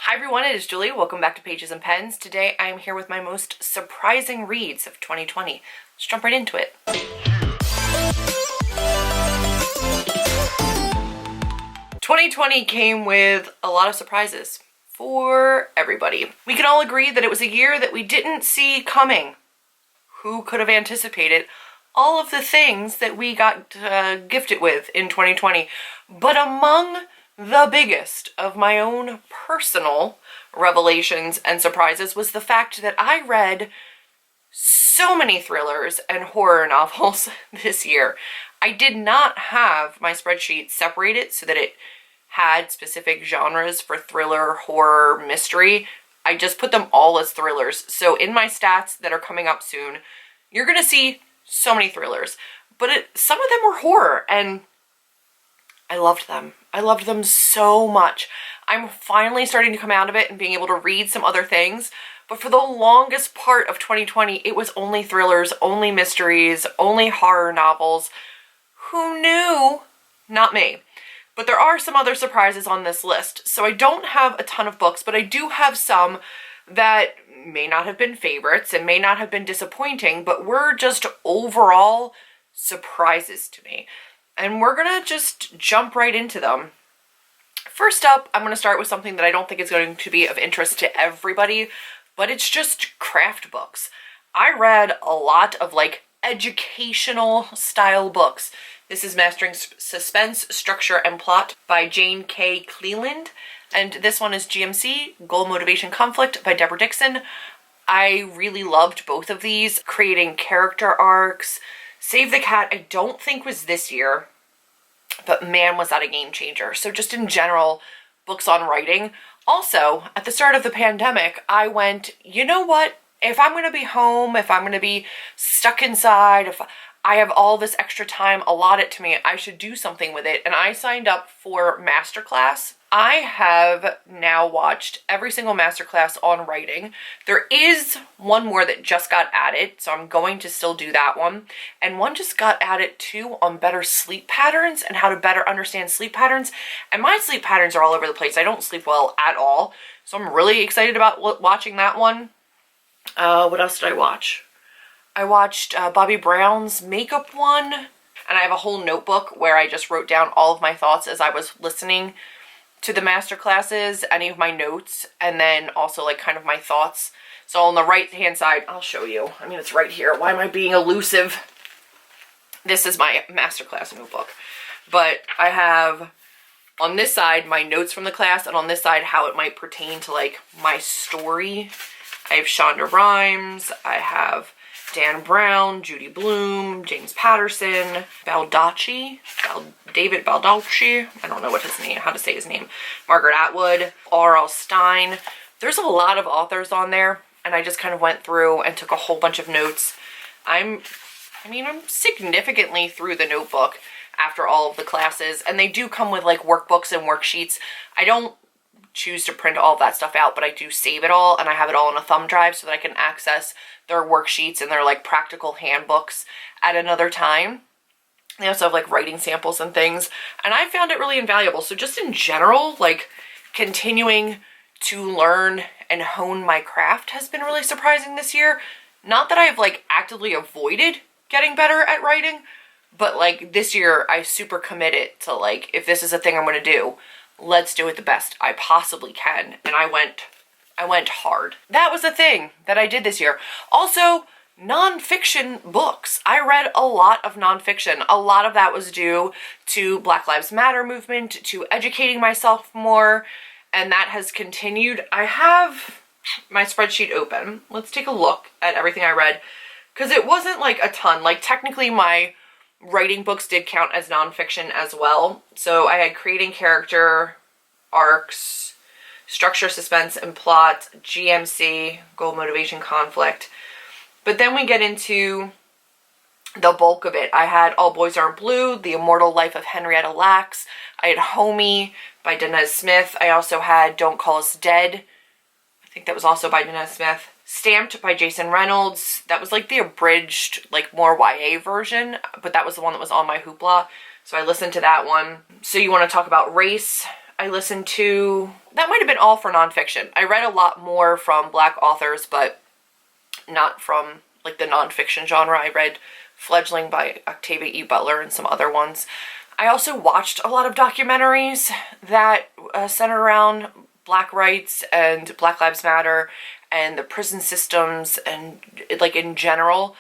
Hi everyone, it is Julie. Welcome back to Pages and Pens. Today I am here with my most surprising reads of 2020. Let's jump right into it. 2020 came with a lot of surprises for everybody. We can all agree that it was a year that we didn't see coming. Who could have anticipated all of the things that we got gifted with in 2020? But among the biggest of my own personal revelations and surprises was the fact that I read so many thrillers and horror novels this year. I did not have my spreadsheet separated so that it had specific genres for thriller, horror, mystery. I just put them all as thrillers. So in my stats that are coming up soon, you're gonna see so many thrillers, but some of them were horror, and I loved them. I loved them so much. I'm finally starting to come out of it and being able to read some other things, but for the longest part of 2020, it was only thrillers, only mysteries, only horror novels. Who knew? Not me. But there are some other surprises on this list. So I don't have a ton of books, but I do have some that may not have been favorites and may not have been disappointing, but were just overall surprises to me. And we're gonna just jump right into them. First up, I'm gonna start with something that I don't think is going to be of interest to everybody, but it's just craft books. I read a lot of educational style books. This is Mastering Suspense, Structure, and Plot by Jane K. Cleland. And this one is GMC, Goal, Motivation, Conflict by Deborah Dixon. I really loved both of these, creating character arcs. Save the Cat, I don't think was this year, but man, was that a game changer. So just in general, books on writing. Also, at the start of the pandemic, I went, you know what? If I'm going to be home, if I'm going to be stuck inside, if I have all this extra time allotted to me, I should do something with it. And I signed up for Masterclass. I have now watched every single masterclass on writing. There is one more that just got added, so I'm going to still do that one. And one just got added too on better sleep patterns and how to better understand sleep patterns. And my sleep patterns are all over the place. I don't sleep well at all. So I'm really excited about watching that one. What else did I watch? I watched Bobbi Brown's makeup one. And I have a whole notebook where I just wrote down all of my thoughts as I was listening to the master classes, any of my notes, and then also kind of my thoughts. So on the right hand side, I'll show you. I mean, it's right here. Why am I being elusive? This is my masterclass notebook. But I have on this side my notes from the class, and on this side how it might pertain to my story. I have Shonda Rhimes, I have Dan Brown, Judy Blume, James Patterson, David Baldacci, I don't know how to say his name, Margaret Atwood, R.L. Stein. There's a lot of authors on there, and I just kind of went through and took a whole bunch of notes. I'm significantly through the notebook after all of the classes, and they do come with workbooks and worksheets. I don't choose to print all of that stuff out, but I do save it all, and I have it all on a thumb drive so that I can access their worksheets and their practical handbooks at another time. They also have writing samples and things, and I found it really invaluable. So just in general, continuing to learn and hone my craft has been really surprising this year. Not that I've actively avoided getting better at writing, but this year I super committed to if this is a thing I'm going to do, let's do it the best I possibly can. And I went hard. That was the thing that I did this year. Also, nonfiction books. I read a lot of nonfiction. A lot of that was due to Black Lives Matter movement, to educating myself more, and that has continued. I have my spreadsheet open. Let's take a look at everything I read, because it wasn't a ton. Technically my writing books did count as nonfiction as well. So I had Creating Character Arcs, Structure, Suspense, and Plot, GMC, Goal, Motivation, Conflict. But then we get into the bulk of it. I had All Boys Aren't Blue, The Immortal Life of Henrietta Lacks. I had Homie by Danez Smith. I also had Don't Call Us Dead. I think that was also by Danez Smith. Stamped by Jason Reynolds. That was the abridged, more YA version, but that was the one that was on my Hoopla. So I listened to that one. So you want to talk about race? I listened to, that might have been all for nonfiction. I read a lot more from Black authors, but not from like the nonfiction genre. I read Fledgling by Octavia E. Butler and some other ones. I also watched a lot of documentaries that center around Black rights and Black Lives Matter and the prison systems and like in general,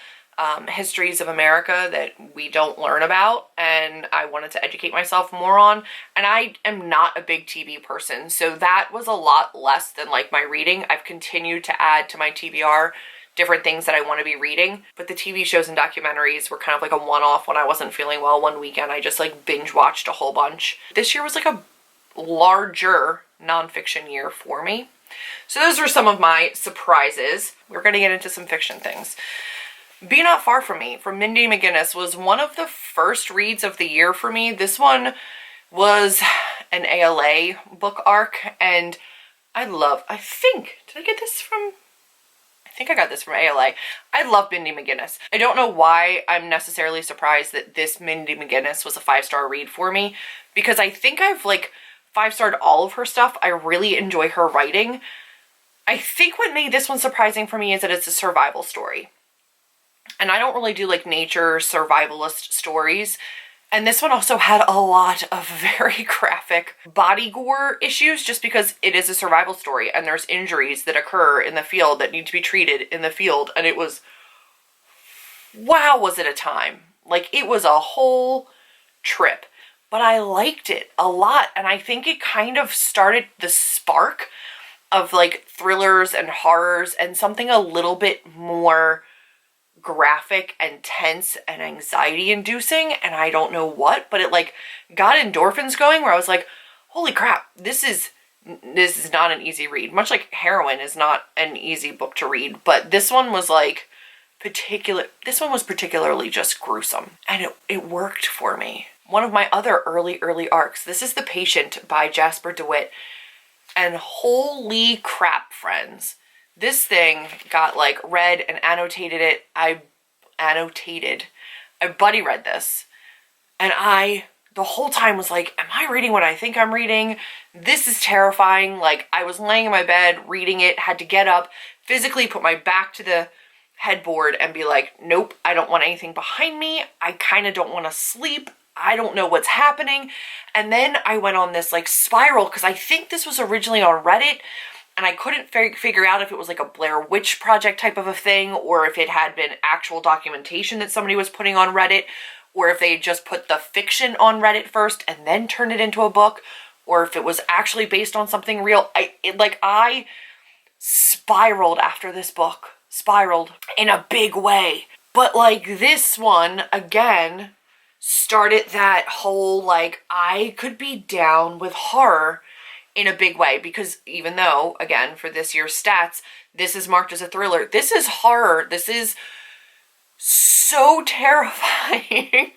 histories of America that we don't learn about, and I wanted to educate myself more on. And I am not a big TV person, so that was a lot less than like my reading. I've continued to add to my TBR different things that I want to be reading, but the TV shows and documentaries were kind of like a one-off. When I wasn't feeling well one weekend, I just like binge watched a whole bunch. This year was like a larger nonfiction year for me. So those were some of my surprises. We're going to get into some fiction things. Be Not Far From Me from Mindy McGinnis was one of the first reads of the year for me. This one was an ALA book arc, and I think I got this from ALA. I love Mindy McGinnis. I don't know why I'm necessarily surprised that this Mindy McGinnis was a 5-star read for me, because I think I've like 5-starred all of her stuff. I really enjoy her writing. I think what made this one surprising for me is that it's a survival story. And I don't really do like nature survivalist stories. And this one also had a lot of very graphic body gore issues just because it is a survival story and there's injuries that occur in the field that need to be treated in the field. And it was, wow, was it a time. Like, it was a whole trip. But I liked it a lot. And I think it kind of started the spark of like thrillers and horrors and something a little bit more graphic and tense and anxiety inducing, and I don't know what, but it like got endorphins going where I was like, holy crap, this is not an easy read. Much like Heroine is not an easy book to read, but this one was like particularly just gruesome, and it worked for me. One of my other early arcs, this is The Patient by Jasper DeWitt, and holy crap, friends. This thing got like read and annotated it. I buddy read this, and the whole time was like, am I reading what I think I'm reading? This is terrifying. Like, I was laying in my bed reading it, had to get up, physically put my back to the headboard and be like, nope, I don't want anything behind me. I kind of don't want to sleep. I don't know what's happening. And then I went on this like spiral, because I think this was originally on Reddit, and I couldn't figure out if it was like a Blair Witch Project type of a thing, or if it had been actual documentation that somebody was putting on Reddit, or if they just put the fiction on Reddit first and then turned it into a book, or if it was actually based on something real. I spiraled after this book. Spiraled in a big way. But like this one, again, started that whole like, I could be down with horror in a big way, because even though, again, for this year's stats, this is marked as a thriller, this is horror. This is so terrifying.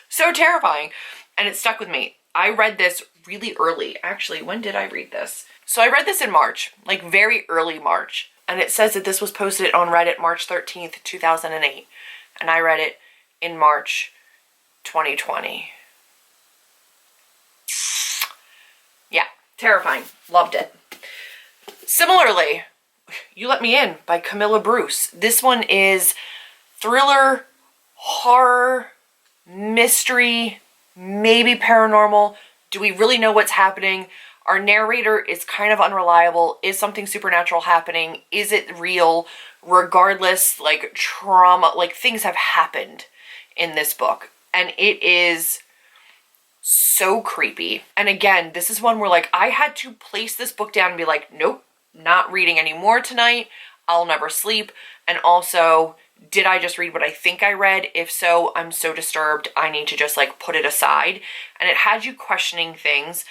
So terrifying. And it stuck with me. I read this really early. Actually, when did I read this? So I read this in March, like very early March. And it says that this was posted on Reddit March 13th, 2008. And I read it in March 2020. Yeah. Terrifying. Loved it. Similarly, You Let Me In by Camilla Bruce. This one is thriller, horror, mystery, maybe paranormal. Do we really know what's happening? Our narrator is kind of unreliable. Is something supernatural happening? Is it real? Regardless, like trauma, like things have happened in this book. And it is so creepy. And again, this is one where like I had to place this book down and be like, nope, not reading anymore tonight. I'll never sleep. And also, did I just read what I think I read? If so, I'm so disturbed. I need to just like put it aside. And it had you questioning things.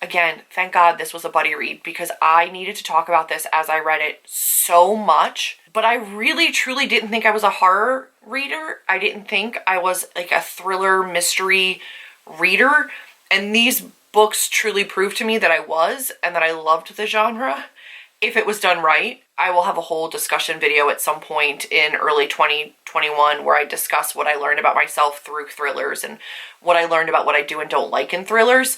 Again, thank God this was a buddy read, because I needed to talk about this as I read it so much. But I really truly didn't think I was a horror reader. I didn't think I was like a thriller mystery reader. And these books truly proved to me that I was, and that I loved the genre. if it was done right. I will have a whole discussion video at some point in early 2021 where I discuss what I learned about myself through thrillers and what I learned about what I do and don't like in thrillers,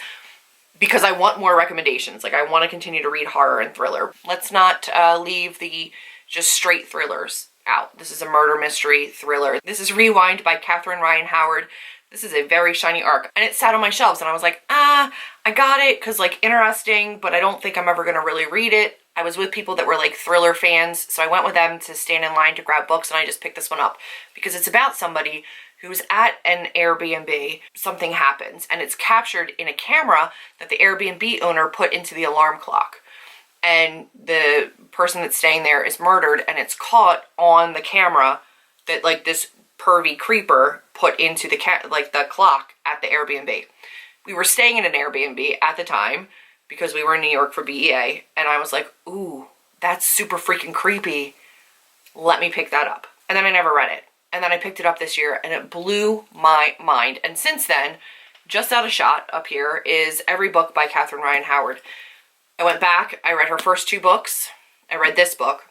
because I want more recommendations. Like, I want to continue to read horror and thriller. Let's not leave the just straight thrillers out. This is a murder mystery thriller. This is Rewind by Catherine Ryan Howard. This is a very shiny arc, and it sat on my shelves, and I was like, I got it because, like, interesting, but I don't think I'm ever going to really read it. I was with people that were, like, thriller fans, so I went with them to stand in line to grab books, and I just picked this one up because it's about somebody who's at an Airbnb. Something happens, and it's captured in a camera that the Airbnb owner put into the alarm clock. And the person that's staying there is murdered, and it's caught on the camera that, like, this pervy creeper put into the clock at the Airbnb. We were staying in an Airbnb at the time because we were in New York for BEA, and I was like, ooh, that's super freaking creepy. Let me pick that up. And then I never read it. And then I picked it up this year, and it blew my mind. And since then, just out of shot up here is every book by Catherine Ryan Howard. I went back, I read her first 2 books, I read this book,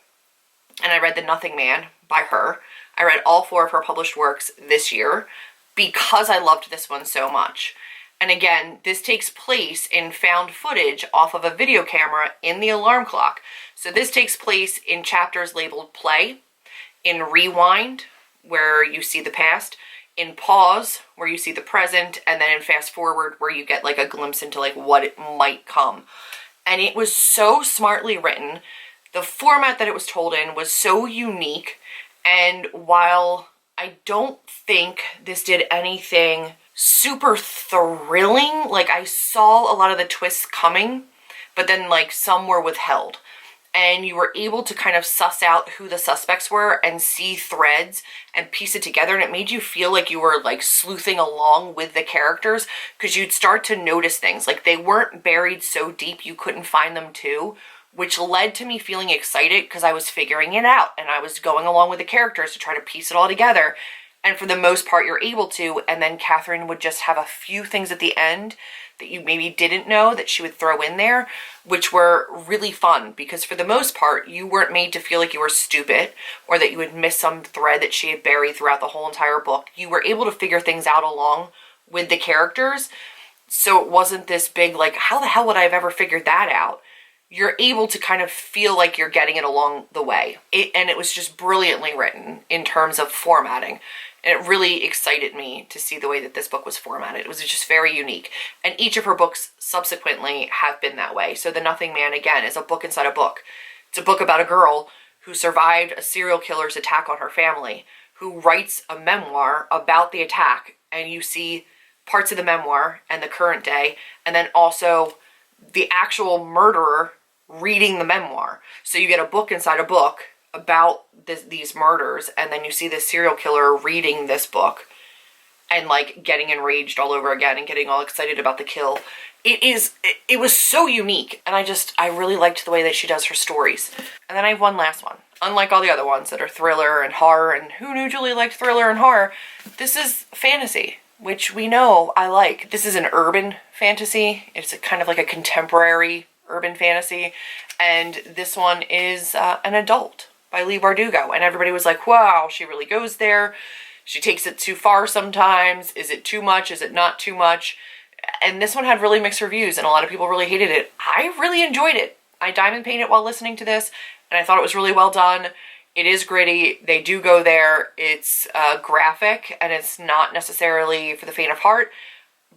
and I read The Nothing Man by her. I read all 4 of her published works this year because I loved this one so much. And again, this takes place in found footage off of a video camera in the alarm clock. So this takes place in chapters labeled Play, in Rewind, where you see the past, in Pause, where you see the present, and then in Fast Forward, where you get like a glimpse into like what it might come. And it was so smartly written. The format that it was told in was so unique. And while I don't think this did anything super thrilling, like I saw a lot of the twists coming, but then like some were withheld. And you were able to kind of suss out who the suspects were and see threads and piece it together. And it made you feel like you were like sleuthing along with the characters, because you'd start to notice things. Like they weren't buried so deep you couldn't find them too, which led to me feeling excited because I was figuring it out and I was going along with the characters to try to piece it all together. And for the most part, you're able to. And then Catherine would just have a few things at the end that you maybe didn't know that she would throw in there, which were really fun, because for the most part, you weren't made to feel like you were stupid or that you would miss some thread that she had buried throughout the whole entire book. You were able to figure things out along with the characters. So it wasn't this big, like, how the hell would I have ever figured that out? You're able to kind of feel like you're getting it along the way. And it was just brilliantly written in terms of formatting. And it really excited me to see the way that this book was formatted. It was just very unique. And each of her books subsequently have been that way. So The Nothing Man, again, is a book inside a book. It's a book about a girl who survived a serial killer's attack on her family, who writes a memoir about the attack. And you see parts of the memoir and the current day, and then also the actual murderer reading the memoir. So you get a book inside a book about these murders, and then you see this serial killer reading this book and like getting enraged all over again and getting all excited about the kill. It was so unique, and I really liked the way that she does her stories. And then I have one last one. Unlike all the other ones that are thriller and horror, and who knew Julie liked thriller and horror, this is fantasy, which we know I like. This is an urban fantasy. It's a kind of like a contemporary urban fantasy, and this one is An Adult by Leigh Bardugo. And everybody was like, wow, she really goes there. She takes it too far sometimes. Is it too much? Is it not too much? And this one had really mixed reviews, and a lot of people really hated it. I really enjoyed it. I diamond painted while listening to this, and I thought it was really well done. It is gritty. They do go there. It's graphic, and it's not necessarily for the faint of heart,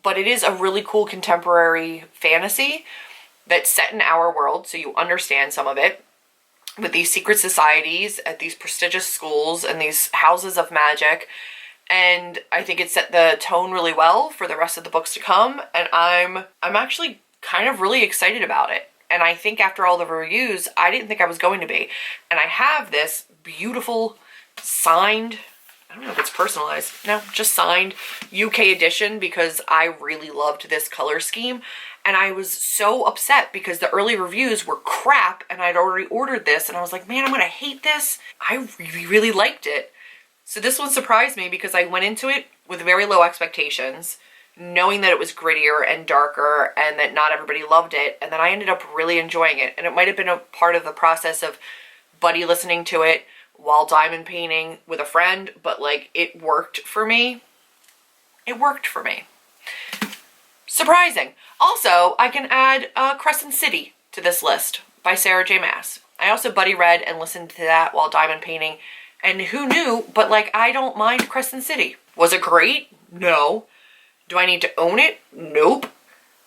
but it is a really cool contemporary fantasy that's set in our world, so you understand some of it, with these secret societies at these prestigious schools and these houses of magic. And I think it set the tone really well for the rest of the books to come, and I'm actually kind of really excited about it. And I think after all the reviews, I didn't think I was going to be. And I have this beautiful signed, I don't know if it's personalized, no, just signed UK edition, because I really loved this color scheme. And I was so upset because the early reviews were crap, and I'd already ordered this, and I was like, man, I'm gonna hate this. I really, really liked it. So this one surprised me because I went into it with very low expectations, knowing that it was grittier and darker and that not everybody loved it. And then I ended up really enjoying it. And it might have been a part of the process of buddy listening to it while diamond painting with a friend, but like it worked for me. It worked for me. Surprising. Also, I can add Crescent City to this list by Sarah J. Maas. I also buddy read and listened to that while diamond painting. And who knew, but like I don't mind Crescent City. Was it great? No. Do I need to own it? Nope.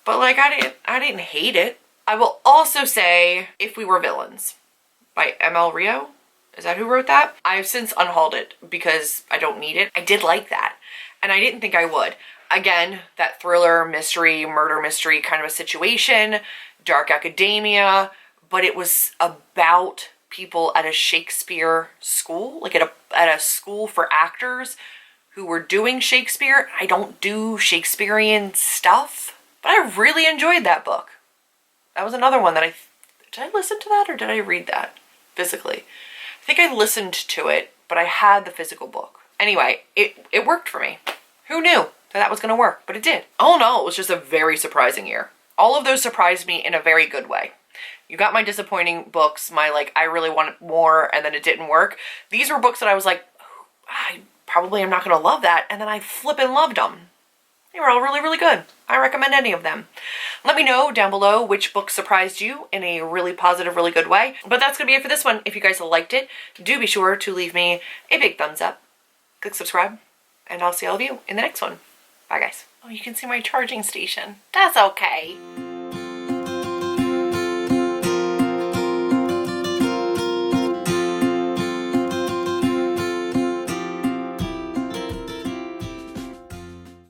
But like I didn't hate it. I will also say If We Were Villains by M.L. Rio. Is that who wrote that? I've since unhauled it because I don't need it. I did like that. And I didn't think I would. Again, that thriller, mystery, murder mystery kind of a situation, dark academia, but it was about people at a Shakespeare school, like at a school for actors who were doing Shakespeare. I don't do Shakespearean stuff, but I really enjoyed that book. That was another one that did I listen to that or did I read that physically? I think I listened to it, but I had the physical book. Anyway, it worked for me. Who knew that was going to work? But it did. All in all, it was just a very surprising year. All of those surprised me in a very good way. You got my disappointing books, my like, I really wanted more and then it didn't work. These were books that I was like, I probably am not going to love that. And then I flippin' loved them. They were all really, really good. I recommend any of them. Let me know down below which book surprised you in a really positive, really good way. But that's going to be it for this one. If you guys liked it, do be sure to leave me a big thumbs up. Click subscribe. And I'll see all of you in the next one. Bye, guys. Oh, you can see my charging station. That's okay.